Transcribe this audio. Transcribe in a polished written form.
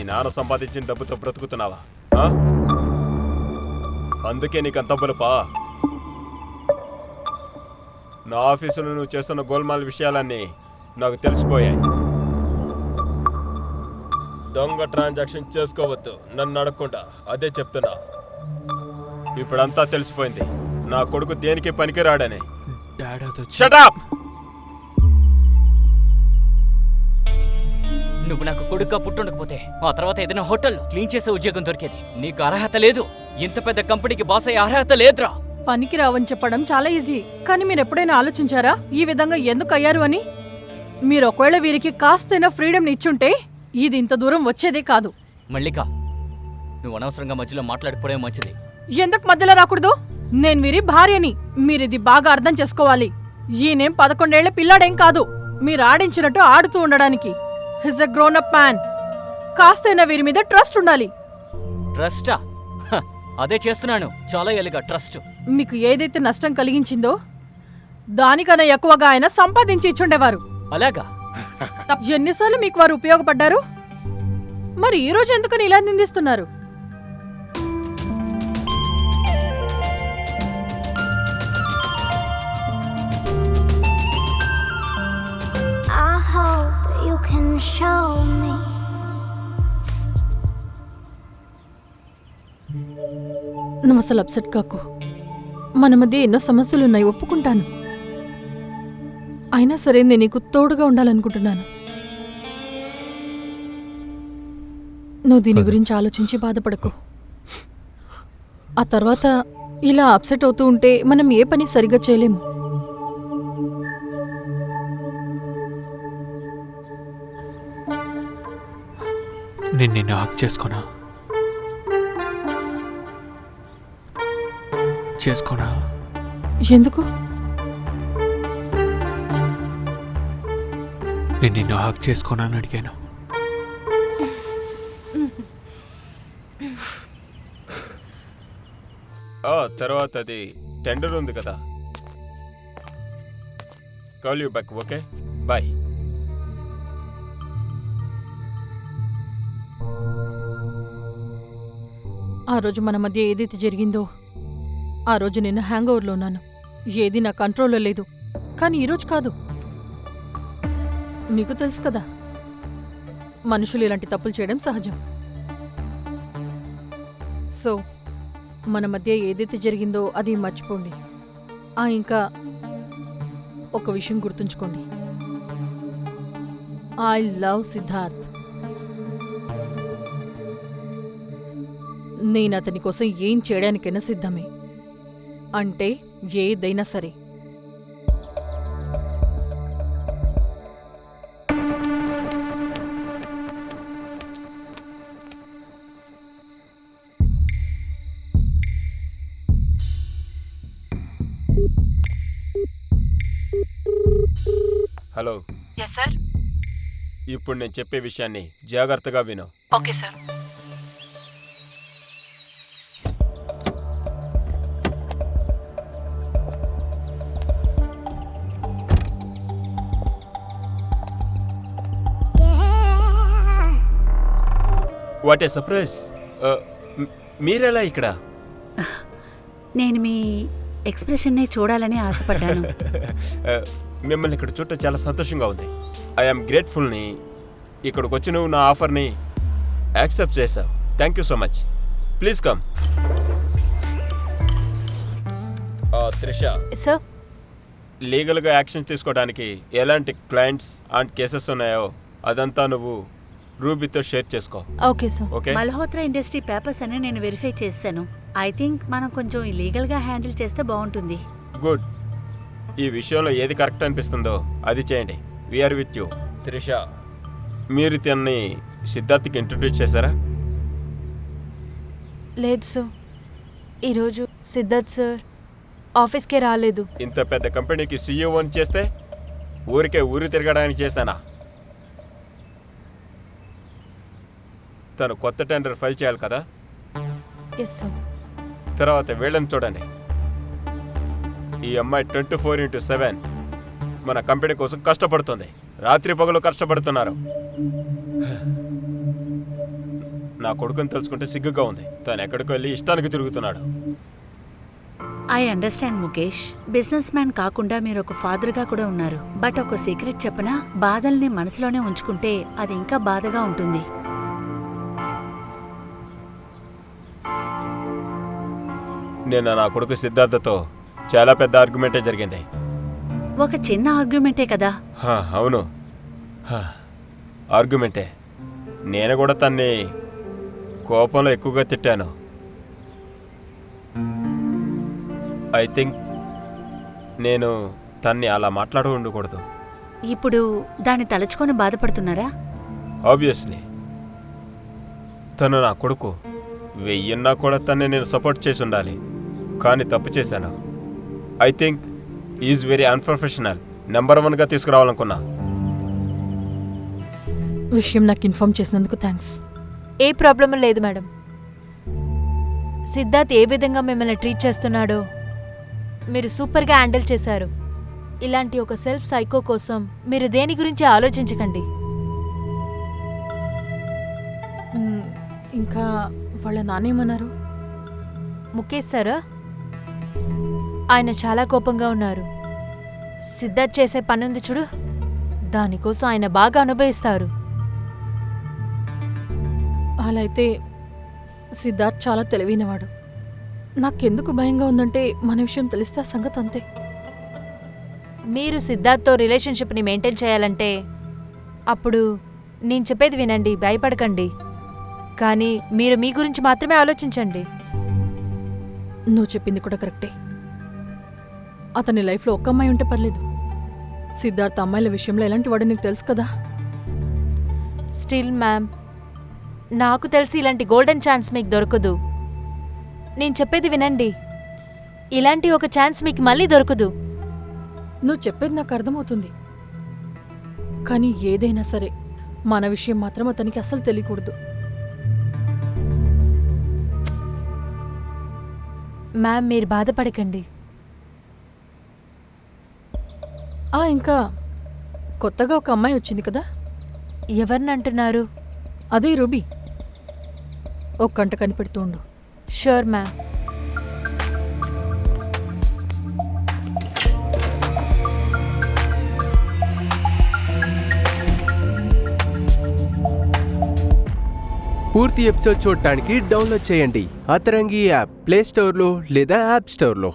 నాన్న సంపాదించిన డబ్బుతో బ్రతుకుతున్నావా? అందుకే నీకు అంత బలుపా? నా ఆఫీసులో నువ్వు చేస్తున్న గోల్మాల్ విషయాలన్నీ నాకు తెలిసిపోయాయి. దొంగ ట్రాన్సాక్షన్ చేసుకోవద్దు నన్ను అడగకుండా, అదే చెప్తున్నా. ఇప్పుడంతా తెలిసిపోయింది, నా కొడుకు దేనికి పనికిరాడని. Shut up! నువ్వు నాకు కొడుకుగా పుట్టుండకపోతే ఆ తర్వాత ఏదైనా హోటల్ క్లీన్ చేసే ఉద్యోగం దొరికేది. నీకు అర్హత లేదు. ఇంత పెద్ద కంపెనీకి బాస్ అయ్యే అర్హత లేదురా. పనికి రావని చెప్పడం చాలా ఈజీ, కానీ మీరు ఎప్పుడైనా ఆలోచించారా ఈ విధంగా ఎందుకు అయ్యారు అని? మీరు ఒకవేళ వీరికి కాస్తైనా ఫ్రీడమ్ ఇచ్చుంటే ఇది ఇంత దూరం వచ్చేదే కాదు. మల్లిక, నువ్వు అనవసరంగా మధ్యలో మాట్లాడిపోవడం మంచిది. ఎందుకు మధ్యలో రాకూడదు? నేను వీరి భార్యని, మీరిది బాగా అర్థం చేసుకోవాలి. ఈయనేం 11 ఏళ్ల పిల్లాడేం కాదు, మీరు ఆడించినట్టు ఆడుతూ ఉండడానికి. హిస్ ఎ గ్రోన్ అప్ మ్యాన్. కాస్తైనా వీరి మీద ట్రస్ట్ ఉండాలి. ట్రస్టా? అదే చేస్తున్నాను చాలా ఏళ్ళుగా ట్రస్ట్. మీకు ఏదైతే నష్టం కలిగించిందో దానికన్నా ఎక్కువగా ఆయన సంపాదించి ఇచ్చుండేవారు. అలాగా? ఎన్నిసార్లు మీకు వారు ఉపయోగపడ్డారు? మరి ఈ రోజు ఎందుకని ఇలా నిందిస్తున్నారు? I hope you can show me. నువ్వు అసలు అప్సెట్ కాకు. మన మధ్య ఎన్నో సమస్యలున్నాయి, ఒప్పుకుంటాను. అయినా సరే నేను నీకు తోడుగా ఉండాలనుకుంటున్నాను. నువ్వు దీని గురించి ఆలోచించి బాధపడకు. ఆ తర్వాత ఇలా అప్సెట్ అవుతూ ఉంటే మనం ఏ పని సరిగ్గా చేయలేము. నేను నిన్ను హాక్ చేసుకోనా? ఎందుకు? నేను నిన్ను హాక్ చేసుకోనా అని అడిగాను. తర్వాత అది టెండర్ ఉంది కదా, call you back. Okay, bye. ఆ రోజు మన మధ్య ఏదైతే జరిగిందో ఆ రోజు నేను హ్యాంగ్ ఓవర్లో ఉన్నాను. ఏది నా కంట్రోల్లో లేదు. కానీ ఈరోజు కాదు. నీకు తెలుసు కదా, మనుషులు ఇలాంటి తప్పులు చేయడం సహజం. సో మన మధ్య ఏదైతే జరిగిందో అది మర్చిపోండి. ఇంకా ఒక విషయం గుర్తుంచుకోండి, ఐ లవ్ సిద్ధార్థ్. నేను అతని కోసం ఏం చేయడానికైనా సిద్ధమే, అంటే ఏదైనా సరే. హలో. Yes sir. ఇప్పుడు నేను చెప్పే విషయాన్ని జాగ్రత్తగా విను. Okay sir. What a surprise! మీరెలా ఇక్కడ? నేను మీ ఎక్స్ప్రెషన్ని చూడాలని ఆశపడ్డాను. మిమ్మల్ని ఇక్కడ చూడటం చాలా సంతోషంగా ఉంది. ఐఎమ్ గ్రేట్ఫుల్ని. ఇక్కడికి వచ్చి నువ్వు నా ఆఫర్ని యాక్సెప్ట్ చేశావు. Thank you so much. Please come. Trisha, sir, లీగల్గా యాక్షన్ తీసుకోవడానికి ఎలాంటి క్లయింట్స్ అండ్ కేసెస్ ఉన్నాయో అదంతా నువ్వు రూబీతో షేర్ చేసుకో. Okay sir. Okay. Malhotra industry papers అన్ని నేను వెరిఫై చేశాను. ఐ థింక్ మనం కొంచెం ఇల్లీగల్గా హ్యాండిల్ చేస్తే బాగుంటుంది. గుడ్. ఈ విషయంలో ఏది కరెక్ట్ అనిపిస్తుందో అది చేయండి. We are with you. త్రిష, మీరు తనని సిద్ధార్థ్కి ఇంట్రడ్యూస్ చేశారా? లేదు సార్, ఈరోజు సిద్ధార్థ్ సార్ ఆఫీస్కే రాలేదు. ఇంత పెద్ద కంపెనీకి సీఈఓని చేస్తే ఊరికే ఊరు తిరగడానికి చేశానా? తను కొత్త టెండర్ ఫైల్ చేయాలి కదా. Yes sir. తర్వాత వీళ్ళని చూడండి. ఈ అమ్మాయి 24/7 మన కంపెనీ కోసం కష్టపడుతుంది. రాత్రి పగలు కష్టపడుతున్నారు. నా కొడుకుని తెలుసుకుంటే సిగ్గుగా ఉంది. తను ఎక్కడికి వెళ్ళి ఇష్టానికి తిరుగుతున్నాడు. I understand Mukesh. Business man కాకుండా మీరు ఒక ఫాదర్గా కూడా ఉన్నారు. బట్ ఒక సీక్రెట్ చెప్పనా, బాధల్ని మనసులోనే ఉంచుకుంటే అది ఇంకా బాధగా ఉంటుంది. నేను నా కొడుకు సిద్ధార్థతో చాలా పెద్ద ఆర్గ్యుమెంటే జరిగింది. ఒక చిన్న ఆర్గ్యుమెంటే కదా. అవును, ఆర్గ్యుమెంటే. నేను కూడా తన్ని కోపంలో ఎక్కువగా తిట్టాను. ఐ థింక్ నేను తన్ని అలా మాట్లాడి ఉండకూడదు. ఇప్పుడు దాన్ని తలుచుకొని బాధపడుతున్నారా? ఆబ్వియస్లీ తను నా కొడుకు. వెయ్యన్నా కూడా తన్ని నేను సపోర్ట్ చేసి ఉండాలి, కానీ తప్పు చేశాను. I think is very unprofessional. Number 1గా తీసుకురావాలనుకున్నా. విషయం నాకు ఇన్ఫార్మ్ చేసినందుకు థ్యాంక్స్. ఏ ప్రాబ్లం లేదు మేడం. సిద్ధార్థ్ ఏ విధంగా మిమ్మల్ని ట్రీట్ చేస్తున్నాడో మీరు సూపర్గా హ్యాండిల్ చేశారు. ఇలాంటి ఒక సెల్ఫ్ సైకో కోసం మీరు దేని గురించి ఆలోచించకండి. ఇంకా వాళ్ళ నాన్నేమన్నారు? ముఖేష్ సారా, ఆయన చాలా కోపంగా ఉన్నారు. సిద్ధార్థ్ చేసే పనుంది చూడు, దానికోసం ఆయన బాగా అనుభవిస్తారు. అలా అయితే సిద్ధార్థ్ చాలా తెలివైనవాడు. నాకెందుకు భయంగా ఉందంటే మన విషయం తెలిస్తే ఆ సంగతి అంతే. మీరు సిద్ధార్థ్తో రిలేషన్షిప్ని మెయింటైన్ చేయాలంటే అప్పుడు నేను చెప్పేది వినండి, భయపడకండి. కానీ మీరు మీ గురించి మాత్రమే ఆలోచించండి. నువ్వు చెప్పింది కూడా కరెక్టే. అతని లైఫ్లో ఒక్క అమ్మాయి ఉంటే పర్లేదు. సిద్ధార్థ్ అమ్మాయిల విషయంలో ఎలాంటి వాడు నీకు తెలుసు కదా. స్టిల్ మ్యామ్, నాకు తెలిసి ఇలాంటి గోల్డెన్ ఛాన్స్ మీకు దొరకదు. నేను చెప్పేది వినండి, ఇలాంటి ఒక ఛాన్స్ మీకు మళ్ళీ దొరకదు. నువ్వు చెప్పేది నాకు అర్థమవుతుంది, కానీ ఏదైనా సరే మన విషయం మాత్రం అతనికి అస్సలు తెలియకూడదు. మ్యామ్, మీరు బాధపడకండి. ఇంకా కొత్తగా ఒక అమ్మాయి వచ్చింది కదా. ఎవరిని అంటున్నారు? అదే రూబీ. ఒక గంట కనిపెడుతూ ఉండు. Sure ma'am. పూర్తి ఎపిసోడ్ చూడటానికి డౌన్లోడ్ చేయండి అతరంగి యాప్ ప్లే స్టోర్లో లేదా యాప్ స్టోర్లో.